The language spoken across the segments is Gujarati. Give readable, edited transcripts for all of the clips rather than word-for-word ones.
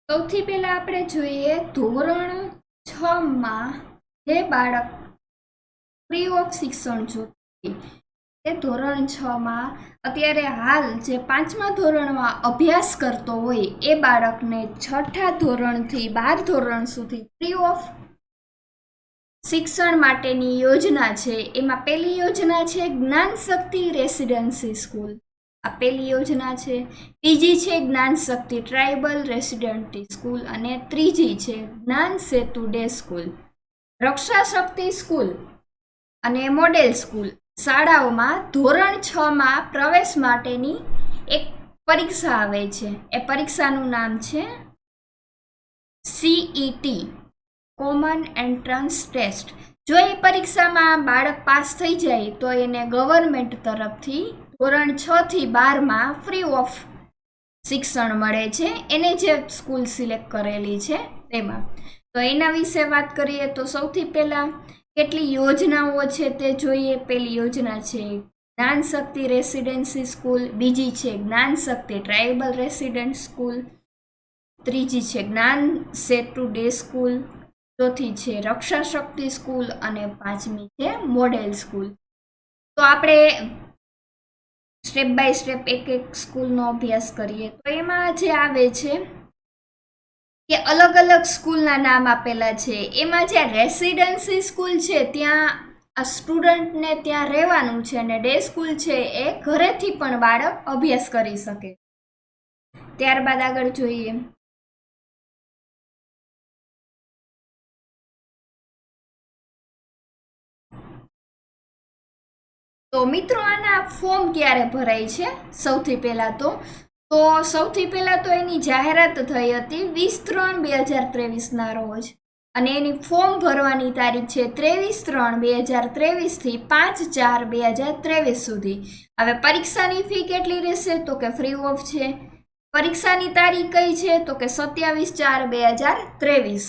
સૌથી પહેલા આપણે જોઈએ ધોરણ 6 માં જે બાળક ફ્રી ઓફ શિક્ષણ જોતી તે ધોરણ 6 માં અત્યારે હાલ જે 5મા ધોરણમાં અભ્યાસ કરતો હોય એ બાળકને 6થા ધોરણથી 12 ધોરણ સુધી ફ્રી ઓફ શિક્ષણ માટેની યોજના છે। એમાં પહેલી યોજના છે જ્ઞાનશક્તિ રેસિડેન્સી સ્કૂલ, આ પહેલી યોજના છે। બીજી છે જ્ઞાનશક્તિ ટ્રાઇબલ રેસિડેન્સી સ્કૂલ અને ત્રીજી છે જ્ઞાન સેતુ ડે સ્કૂલ। રક્ષાશક્તિ સ્કૂલ અને મોડેલ સ્કૂલ શાળાઓમાં ધોરણ 6 માં પ્રવેશ માટેની એક પરીક્ષા આવે છે। એ પરીક્ષાનું નામ છે CET, કોમન એન્ટ્રન્સ ટેસ્ટ। જો એ પરીક્ષામાં બાળક પાસ થઈ જાય તો એને ગવર્મેન્ટ તરફથી ધોરણ 6 થી 12 માં ફ્રી ઓફ શિક્ષણ મળે છે, એને જે સ્કૂલ સિલેક્ટ કરેલી છે તેમાં। તો એના વિશે વાત કરીએ તો સૌથી પહેલા કેટલી યોજનાઓ છે તે જોઈએ। પહેલી યોજના છે જ્ઞાનશક્તિ રેસિડેન્સી સ્કૂલ, બીજી છે જ્ઞાનશક્તિ ટ્રાઇબલ રેસિડેન્ટ સ્કૂલ, ત્રીજી છે જ્ઞાન સેતુ ડે સ્કૂલ, ચોથી છે રક્ષાશક્તિ સ્કૂલ અને પાંચમી છે મોડેલ સ્કૂલ। તો આપણે સ્ટેપ બાય સ્ટેપ એક એક સ્કૂલનો અભ્યાસ કરીએ તો એમાં જે આવે છે કે અલગ અલગ સ્કૂલના નામ આપેલા છે। એમાં જે રેસિડેન્સી સ્કૂલ છે ત્યાં આ સ્ટુડન્ટને ત્યાં રહેવાનું છે અને ડે સ્કૂલ છે એ ઘરેથી પણ બાળક અભ્યાસ કરી શકે। ત્યારબાદ આગળ જોઈએ તો મિત્રો આના ફોર્મ ક્યારે ભરાય છે? સૌથી પહેલા તો એની જાહેરાત થઈ હતી 20/3/2023 ના રોજ અને એની ફોર્મ ભરવાની તારીખ છે 23/3/2023 થી 5/4/2023 સુધી। હવે પરીક્ષાની ફી કેટલી રહેશે તો કે ફ્રી ઓફ છે। પરીક્ષાની તારીખ કઈ છે તો કે 27/4/2023।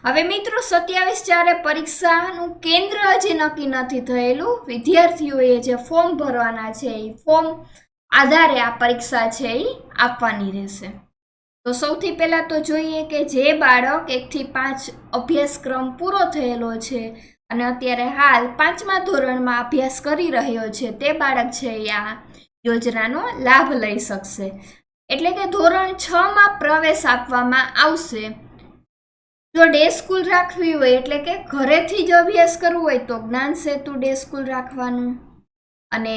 હવે મિત્રો 27/4 પરીક્ષાનું કેન્દ્ર હજી નક્કી નથી થયેલું। વિદ્યાર્થીઓએ જે ફોર્મ ભરવાના છે એ ફોર્મ આધારે આ પરીક્ષા છે એ આપવાની રહેશે। તો સૌથી પહેલા તો જોઈએ કે જે બાળક 1 થી 5 અભ્યાસક્રમ પૂરો થયેલો છે અને અત્યારે હાલ 5મા ધોરણમાં અભ્યાસ કરી રહ્યો છે તે બાળક છે એ આ યોજનાનો લાભ લઈ શકશે। એટલે કે ધોરણ 6 માં પ્રવેશ આપવામાં આવશે। જો ડે સ્કૂલ રાખવી હોય એટલે કે ઘરેથી જ અભ્યાસ કરવો હોય તો જ્ઞાન સેતુ ડે સ્કૂલ રાખવાનું અને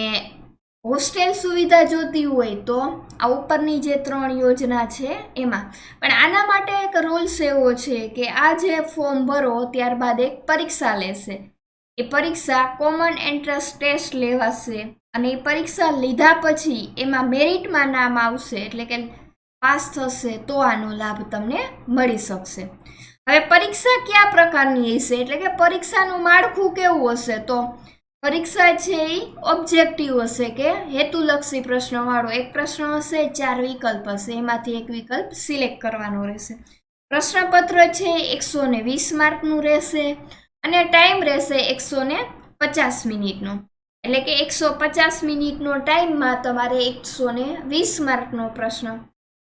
હોસ્ટેલ સુવિધા જોતી હોય તો આ ઉપરની જે 3 યોજના છે એમાં। પણ આના માટે એક રૂલ્સ એવો છે કે આ જે ફોર્મ ભરો ત્યારબાદ એક પરીક્ષા લેશે। એ પરીક્ષા કોમન એન્ટ્રન્સ ટેસ્ટ લેવાશે અને એ પરીક્ષા લીધા પછી એમાં મેરિટમાં નામ આવશે એટલે કે પાસ થશે તો આનો લાભ તમને મળી શકશે। હવે પરીક્ષા કયા પ્રકારની હશે એટલે કે પરીક્ષાનું માળખું કેવું હશે તો પરીક્ષા છે એ ઓબ્જેક્ટિવ હશે કે હેતુલક્ષી પ્રશ્નવાળો એક પ્રશ્ન હશે, 4 વિકલ્પ હશે, એમાંથી એક વિકલ્પ સિલેક્ટ કરવાનો રહેશે। પ્રશ્નપત્ર છે 120 માર્કનું રહેશે અને ટાઈમ રહેશે 150 મિનિટનો એટલે કે 150 મિનિટનો ટાઈમમાં તમારે 120 માર્કનો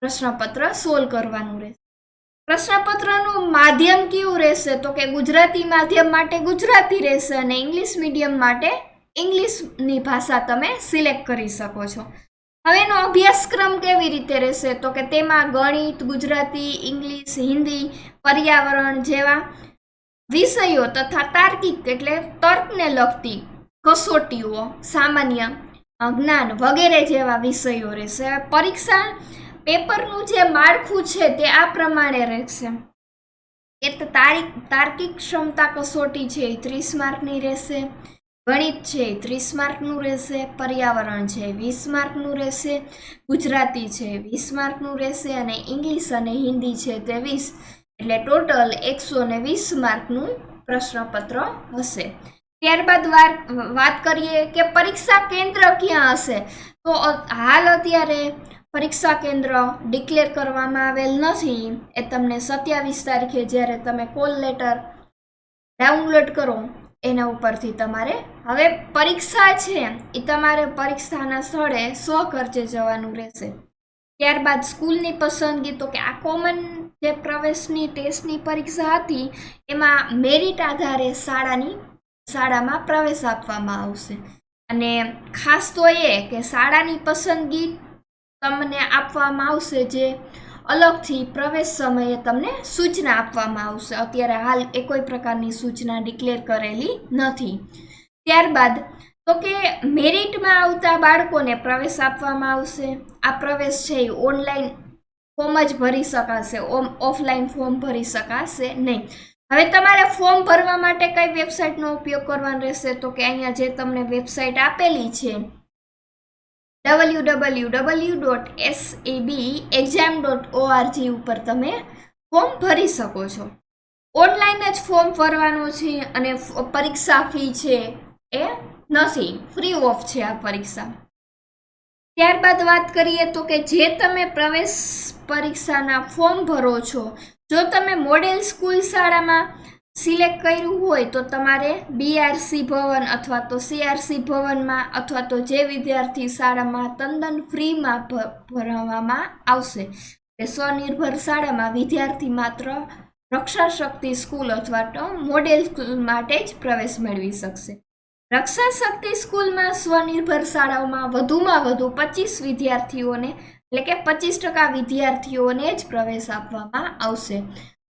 પ્રશ્નપત્ર સોલ્વ કરવાનું રહેશે। પ્રશ્નપત્રનું માધ્યમ કેવું રહેશે તો કે ગુજરાતી માધ્યમ માટે ગુજરાતી રહેશે અને ઇંગ્લિશ મીડિયમ માટે ઇંગ્લિશની ભાષા તમે સિલેક્ટ કરી શકો છો। હવે એનો અભ્યાસક્રમ કેવી રીતે રહેશે તો કે તેમાં ગણિત, ગુજરાતી, ઇંગ્લિશ, હિન્દી, પર્યાવરણ જેવા વિષયો તથા તાર્કિક એટલે તર્કને લગતી કસોટીઓ, સામાન્ય જ્ઞાન વગેરે જેવા વિષયો રહેશે। પરીક્ષા પેપરનું જે માળખું છે તે આ પ્રમાણે રહેશે કે તાર્કિક ક્ષમતા કસોટી છે 30 માર્કની રહેશે, ગણિત છે 30 માર્કનું રહેશે, પર્યાવરણ છે 20 માર્કનું રહેશે, ગુજરાતી છે 20 માર્કનું રહેશે અને ઇંગ્લિશ અને હિન્દી છે તે 20 એટલે ટોટલ 120 માર્કનું પ્રશ્નપત્ર હશે। ત્યારબાદ વાત કરીએ કે પરીક્ષા કેન્દ્ર ક્યાં હશે તો હાલ અત્યારે પરીક્ષા કેન્દ્ર ડિક્લેર કરવામાં આવેલ નથી। એ તમને 27 તારીખે જ્યારે તમે કોલ લેટર ડાઉનલોડ કરો એના ઉપરથી તમારે હવે પરીક્ષા છે એ તમારે પરીક્ષાના સ્થળે સ્વખર્ચે જવાનું રહેશે। ત્યારબાદ સ્કૂલની પસંદગી તો કે આ કોમન જે પ્રવેશની ટેસ્ટની પરીક્ષા હતી એમાં મેરિટ આધારે શાળામાં પ્રવેશ આપવામાં આવશે. અને ખાસ તો એ કે શાળાની પસંદગી તમને આપવામાં આવશે, જે અલગથી પ્રવેશ સમયે તમને સૂચના આપવામાં આવશે. અત્યારે હાલ એ કોઈ પ્રકારની સૂચના ડિક્લેર કરેલી નથી. ત્યારબાદ તો કે મેરિટમાં આવતા બાળકોને પ્રવેશ આપવામાં આવશે. આ પ્રવેશ છે એ ઓનલાઈન ફોર્મ જ ભરી શકાશે, ઓફલાઈન ફોર્મ ભરી શકાશે નહીં. હવે તમારે ફોર્મ ભરવા માટે કઈ વેબસાઇટનો ઉપયોગ કરવાનો રહેશે, તો કે અહીંયા જે તમને વેબસાઇટ આપેલી છે www.sabexam.org ઉપર તમે ફોર્મ ભરી શકો છો. ઓનલાઈન જ ફોર્મ ભરવાનું છે અને પરીક્ષા ફી છે એ નથી, ફ્રી ઓફ છે આ પરીક્ષા. ત્યારબાદ વાત કરીએ તો કે જે તમે પ્રવેશ પરીક્ષાના ફોર્મ ભરો છો, જો તમે મોડેલ સ્કૂલ શાળામાં સિલેક્ટ કર્યું હોય તો તમારે બીઆરસી ભવન અથવા તો સીઆરસી ભવનમાં અથવા તો જે વિદ્યાર્થી શાળામાં તદ્દન ફ્રીમાં ભરવામાં આવશે તે સ્વનિર્ભર શાળામાં વિદ્યાર્થી માત્ર રક્ષાશક્તિ સ્કૂલ અથવા તો મોડેલ સ્કૂલ માટે જ પ્રવેશ મેળવી શકશે. રક્ષાશક્તિ સ્કૂલમાં સ્વનિર્ભર શાળાઓમાં વધુમાં વધુ 25 વિદ્યાર્થીઓને એટલે કે 25% વિદ્યાર્થીઓને જ પ્રવેશ આપવામાં આવશે.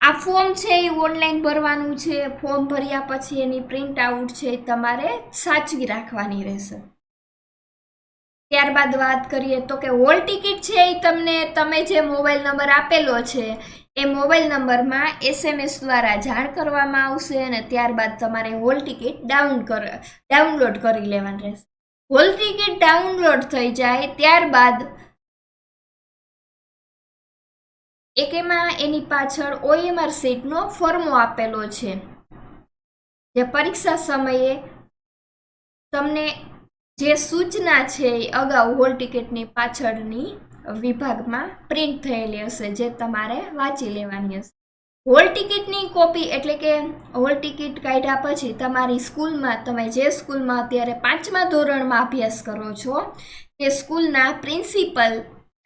આ ફોર્મ છે એ ઓનલાઈન ભરવાનું છે. ફોર્મ ભર્યા પછી એની પ્રિન્ટ આઉટ છે તમારે સાચવી રાખવાની રહેશે. ત્યારબાદ વાત કરીએ તો કે હોલ ટિકિટ છે એ તમે જે મોબાઈલ નંબર આપેલો છે એ મોબાઈલ નંબરમાં SMS દ્વારા જાણ કરવામાં આવશે અને ત્યારબાદ તમારે હોલ ટિકિટ ડાઉનલોડ કરી લેવાની રહેશે. હોલ ટિકિટ ડાઉનલોડ થઈ જાય ત્યારબાદ એમાં એની પાછળ OMR શીટનો ફોર્મો આપેલો છે, જે પરીક્ષા સમયે તમને જે સૂચના છે એ અગાઉ હોલ ટિકિટની પાછળની વિભાગમાં પ્રિન્ટ થયેલી હશે, જે તમારે વાંચી લેવાની હશે. હોલ ટિકિટની કોપી એટલે કે હોલ ટિકિટ કાઢ્યા પછી તમારી સ્કૂલમાં, તમે જે સ્કૂલમાં અત્યારે 5મા ધોરણમાં અભ્યાસ કરો છો તે સ્કૂલના પ્રિન્સિપલ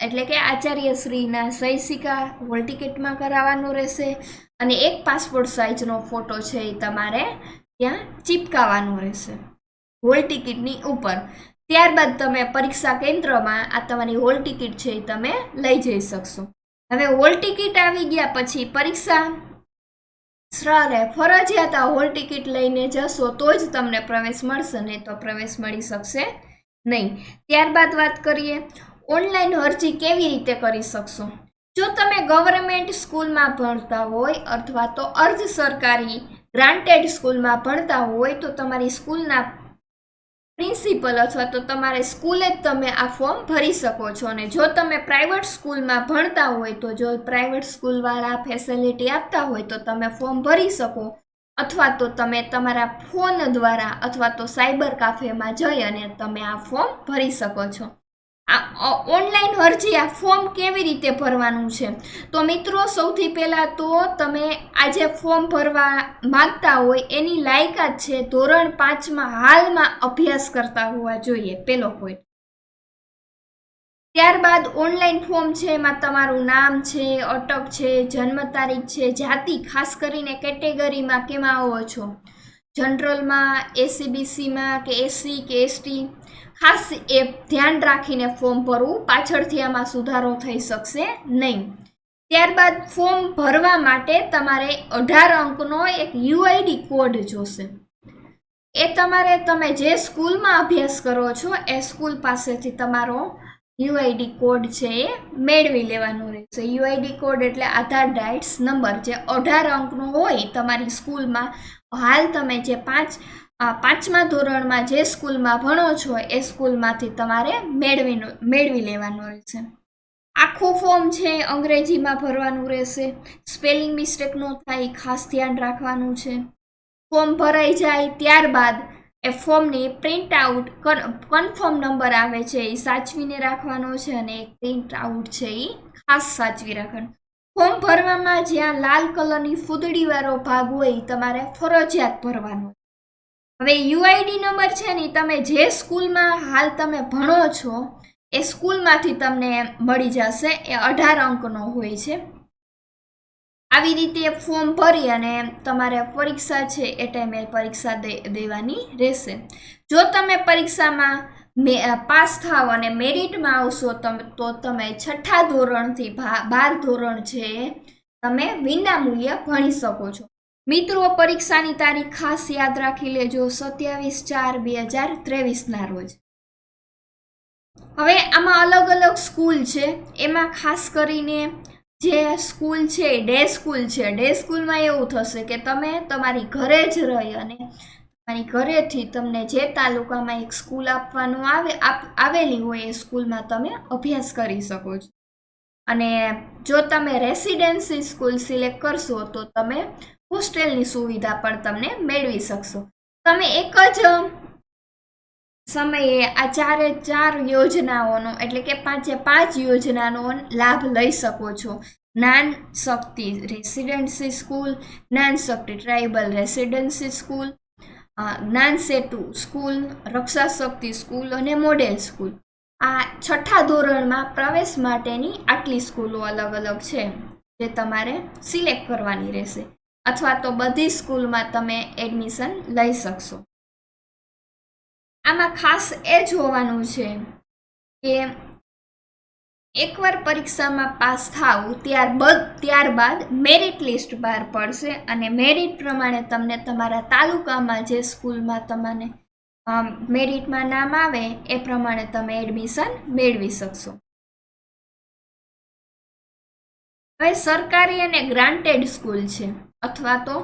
એટલે કે આચાર્યશ્રીના સહી સિક્કા હોલ ટિકિટમાં કરાવવાનો રહેશે અને એક પાસપોર્ટ સાઇઝનો ફોટો છે એ તમારે ત્યાં ચીપકાવવાનો રહેશે હોલ ટિકિટની ઉપર. ત્યારબાદ તમે પરીક્ષા કેન્દ્રમાં આ તમારી હોલ ટિકિટ છે એ તમે લઈ જઈ શકશો. હવે હોલ ટિકિટ આવી ગયા પછી પરીક્ષા સ્થળે ફરજિયાત આ હોલ ટિકિટ લઈને જશો તો જ તમને પ્રવેશ મળશે, નહીં તો પ્રવેશ મળી શકશે નહીં. ત્યારબાદ વાત કરીએ ઓનલાઈન અરજી કેવી રીતે કરી શકશો. જો તમે ગવર્મેન્ટ સ્કૂલમાં ભણતા હોય અથવા તો અર્ધ સરકારી ગ્રાન્ટેડ સ્કૂલમાં ભણતા હોય તો તમારી સ્કૂલના પ્રિન્સિપલ અથવા તો તમારે સ્કૂલે જ તમે આ ફોર્મ ભરી શકો છો. અને જો તમે પ્રાઇવેટ સ્કૂલમાં ભણતા હોય તો જો પ્રાઇવેટ સ્કૂલવાળા ફેસિલિટી આપતા હોય તો તમે ફોર્મ ભરી શકો, અથવા તો તમે તમારા ફોન દ્વારા અથવા તો સાયબર કાફેમાં જઈ અને તમે આ ફોર્મ ભરી શકો છો. આ ઓનલાઈન અરજી આ ફોર્મ કેવી રીતે ભરવાનું છે, તો મિત્રો સૌથી પહેલાં તો તમે આ જે ફોર્મ ભરવા માંગતા હોય એની લાયકાત છે ધોરણ 5માં હાલમાં અભ્યાસ કરતા હોવા જોઈએ, પહેલો પોઈન્ટ. ત્યારબાદ ઓનલાઈન ફોર્મ છે એમાં તમારું નામ છે, અટક છે, જન્મ તારીખ છે, જાતિ, ખાસ કરીને કેટેગરીમાં કેમાં આવો છો, જનરલમાં, ACBCમાં કે SC કે ST, ખાસ એ ધ્યાન રાખીને ફોર્મ ભરવું, પાછળથી આમાં સુધારો થઈ શકશે નહીં. ત્યારબાદ ફોર્મ ભરવા માટે તમારે 18 અંકનો એક UID કોડ જોશે. એ તમે જે સ્કૂલમાં અભ્યાસ કરો છો એ સ્કૂલ પાસેથી તમારો UID કોડ છે એ મેળવી લેવાનો રહેશે. UID કોડ એટલે આધાર ડાયટ્સ નંબર, જે 18 અંકનો હોય તમારી સ્કૂલમાં. હાલ તમે જે 5મા ધોરણમાં જે સ્કૂલમાં ભણો છો એ સ્કૂલમાંથી તમારે મેળવી લેવાનું રહેશે. આખું ફોર્મ છે અંગ્રેજીમાં ભરવાનું રહેશે, સ્પેલિંગ મિસ્ટેક ન થાય ખાસ ધ્યાન રાખવાનું છે. ફોર્મ ભરાઈ જાય ત્યારબાદ એ ફોર્મની પ્રિન્ટ આઉટ કન્ફર્મ નંબર આવે છે એ સાચવીને રાખવાનો છે અને એક પ્રિન્ટ આઉટ છે એ ખાસ સાચવી રાખવાનું. ફોર્મ ભરવામાં જ્યાં લાલ કલરની ફૂદડીવાળો ભાગ હોય એ તમારે ફરજિયાત ભરવાનો. હવે UID નંબર છે ને તમે જે સ્કૂલમાં હાલ તમે ભણો છો એ સ્કૂલમાંથી તમને મળી જશે. એ 18 અંકનો હોય છે. આવી રીતે ફોર્મ ભરી અને તમારે પરીક્ષા છે એ ટાઈમે પરીક્ષા દેવાની રહેશે. જો તમે પરીક્ષામાં પાસ થાવ અને મેરિટમાં આવશો તો તમે 6થા ધોરણથી 12 ધોરણ છે તમે વિનામૂલ્ય ભણી શકો છો. મિત્રો, પરીક્ષાની તારીખ ખાસ યાદ રાખી લેજો, 27/4/2023 રોજ. હવે આમાં અલગ અલગ સ્કૂલ છે, એમાં ખાસ કરીને જે સ્કૂલ છે ડે સ્કૂલ છે. ડે સ્કૂલમાં એવું થશે કે તમે તમારી ઘરે જ રહી અને તમારી ઘરેથી તમને જે તાલુકામાં એક સ્કૂલ આપવાનું આવેલી હોય એ સ્કૂલમાં તમે અભ્યાસ કરી શકો છો. અને જો તમે રેસિડેન્સી સ્કૂલ સિલેક્ટ કરશો તો તમે હોસ્ટેલની સુવિધા પણ તમને મેળવી શકશો. તમે એક જ સમયે આ 4 યોજનાઓનો એટલે કે 5 યોજનાનો લાભ લઈ શકો છો. Gyanshakti residency school, Gyanshakti tribal residency school, Gyansetu school, Rakshashakti school અને મોડેલ સ્કૂલ. આ 6થા ધોરણમાં પ્રવેશ માટેની આટલી સ્કૂલો અલગ અલગ છે જે તમારે સિલેક્ટ કરવાની રહેશે, અથવા તો બધી સ્કૂલમાં તમે એડમિશન લઈ શકશો. આમાં ખાસ એ જોવાનું છે કે એકવાર પરીક્ષામાં પાસ થાવ ત્યારબાદ મેરિટ લિસ્ટ બહાર પડશે અને મેરિટ પ્રમાણે તમને તમારા તાલુકામાં જે સ્કૂલમાં તમને મેરિટમાં નામ આવે એ પ્રમાણે તમે એડમિશન મેળવી શકશો. હવે સરકારી અને ગ્રાન્ટેડ સ્કૂલ છે અથવા તો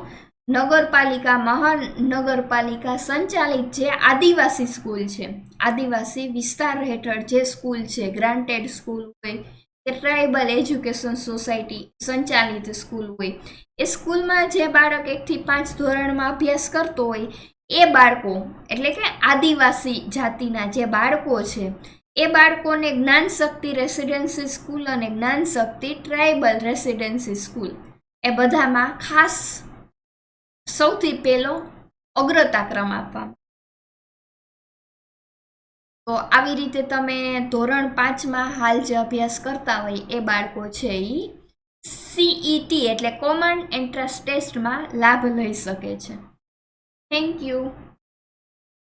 નગરપાલિકા મહાનગરપાલિકા સંચાલિત જે આદિવાસી સ્કૂલ છે, આદિવાસી વિસ્તાર હેઠળ જે સ્કૂલ છે, ગ્રાન્ટેડ સ્કૂલ હોય કે ટ્રાઇબલ એજ્યુકેશન સોસાયટી સંચાલિત સ્કૂલ હોય, એ સ્કૂલમાં જે બાળક 1 થી 5 ધોરણમાં અભ્યાસ કરતો હોય એ બાળકો એટલે કે આદિવાસી જાતિના જે બાળકો છે એ બાળકોને જ્ઞાનશક્તિ રેસિડેન્સી સ્કૂલ અને જ્ઞાનશક્તિ ટ્રાઇબલ રેસિડેન્સી સ્કૂલ એ બધામાં ખાસ સૌથી પહેલો અગ્રતા ક્રમ આપવામાં. તો આવી રીતે તમે ધોરણ 5માં હાલ જે અભ્યાસ કરતા હોય એ બાળકો છે એ CET એટલે કોમન એન્ટ્રન્સ ટેસ્ટમાં લાભ લઈ શકે છે. Thank you.